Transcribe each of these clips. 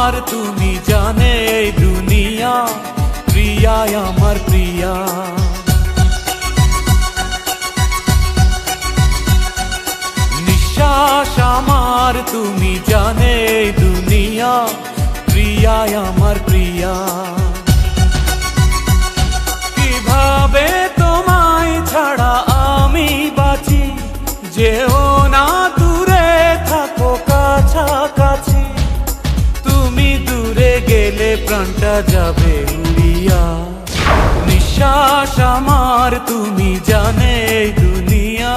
আমার তুমি জানে এই দুনিয়া, প্রিয়া আমার প্রিয়া। নিঃশ্বাস আমার তুমি জানে এই দুনিয়া, প্রিয়া আমার প্রিয়া। কিভাবে তোমায় ছাড়া আমি বাঁচি, যেও না দূরে থাকো কাছাকাছি। তুমি দূরে গেলে প্রাণটা যাবে উড়িয়া। নিঃশ্বাস আমার তুমি জানে এই দুনিয়া।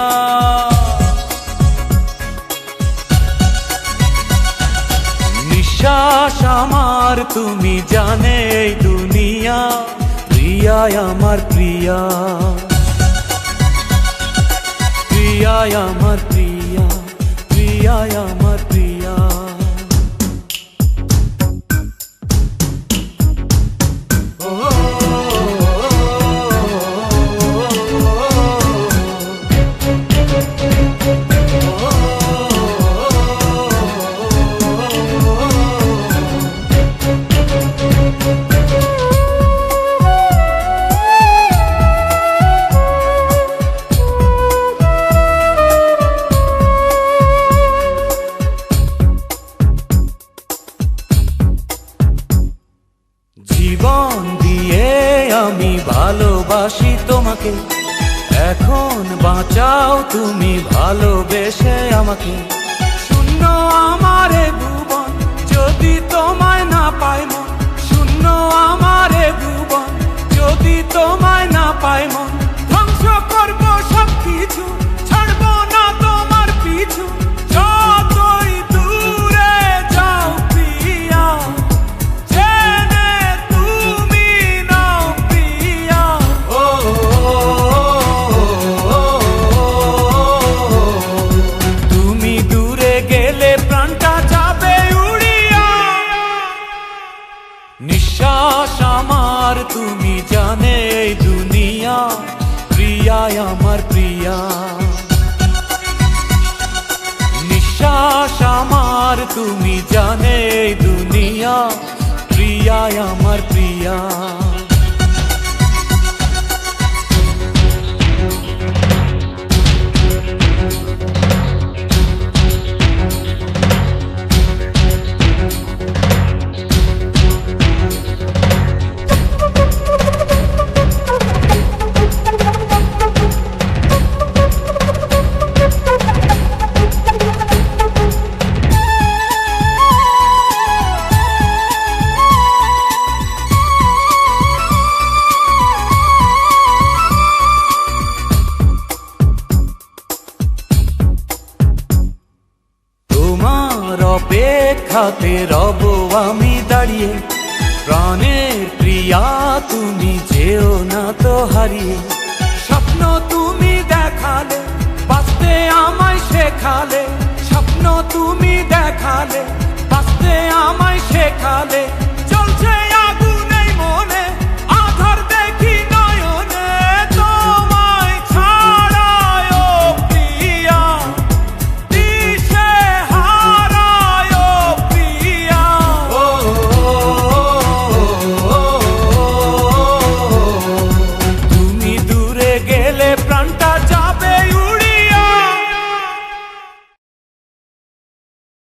নিঃশ্বাস আমার তুমি জানে এই দুনিয়া, প্রিয়া আমার প্রিয়া। প্রিয়া আমার প্রিয়া, প্রিয়া আমার প্রিয়া। জীবন দিয়ে আমি ভালোবাসি তোমাকে, এখন বাঁচাও তুমি ভালোবেসে আমাকে। শূন্য আমার এ ভুবন, যদি তোমায় না পাই মন। শূন্য আমার এ ভুবন, যদি তোমায় না পাই মন। ধ্বংস করবো সব কিছু, ছাড়বো না তোমার পিছু। যতই দূরে যাও প্রিয়া, জেনে তুমি নাও প্রিয়া। তুমি দূরে গেলে প্রাণটা যাবে উড়িয়া। নিঃশ্বাস আমার তুমি জানে এই দুনিয়া, প্রিয়া আমার প্রিয়া। নিঃশ্বাস আমার তুমি জানে এই দুনিয়া, প্রিয়া আমার প্রিয়া। অপেক্ষাতে রব আমি দাঁড়িয়ে, প্রাণের প্রিয়া তুমি যেও না তো হারিয়ে। স্বপ্ন তুমি দেখালে, বাঁচতে আমায় শেখালে। স্বপ্ন তুমি দেখালে, বাঁচতে আমায় শেখালে। চলছে